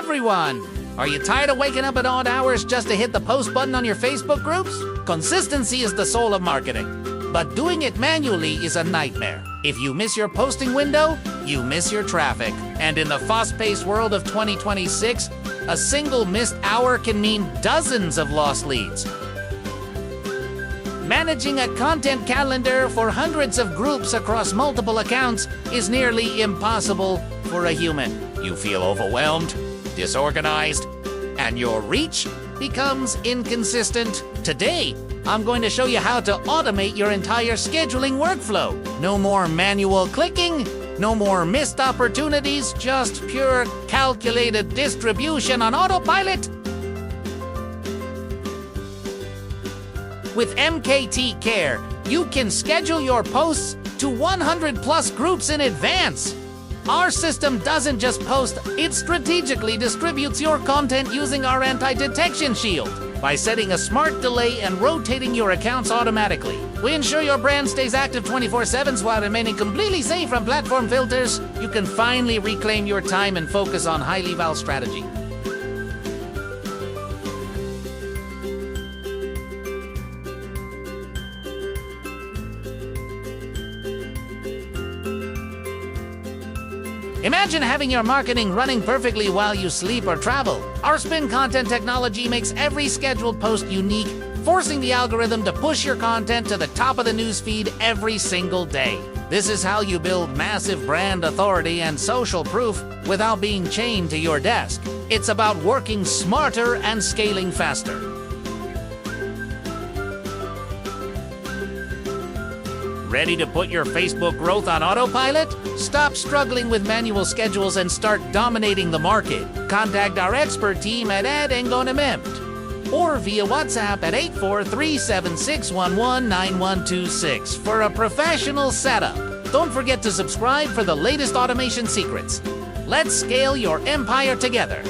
everyone! Are you tired of waking up at odd hours just to hit the post button on your Facebook groups? Consistency is the soul of marketing, but doing it manually is a nightmare. If you miss your posting window, you miss your traffic. And in the fast-paced world of 2026, a single missed hour can mean dozens of lost leads. Managing a content calendar for hundreds of groups across multiple accounts is nearly impossible for a human. You feel overwhelmed, disorganized, and your reach becomes inconsistent. Today, I'm going to show you how to automate your entire scheduling workflow. No more manual clicking, no more missed opportunities, just pure calculated distribution on autopilot. With 𝐓𝐞𝐥𝐶, you can schedule your posts to 100+ groups in advance. Our system doesn't just post, it strategically distributes your content using our anti-detection shield. By setting a smart delay and rotating your accounts automatically, we ensure your brand stays active 24/7 while remaining completely safe from platform filters. You can finally reclaim your time and focus on high-level strategy. Imagine having your marketing running perfectly while you sleep or travel. Our spin content technology makes every scheduled post unique, forcing the algorithm to push your content to the top of the newsfeed every single day. This is how you build massive brand authority and social proof without being chained to your desk. It's about working smarter and scaling faster. Ready to put your Facebook growth on autopilot? Stop struggling with manual schedules and start dominating the market. Contact our expert team at 𝐓𝐞𝐥𝐞𝐿 or via WhatsApp at 843-761-9126 for a professional setup. Don't forget to subscribe for the latest automation secrets. Let's scale your empire together.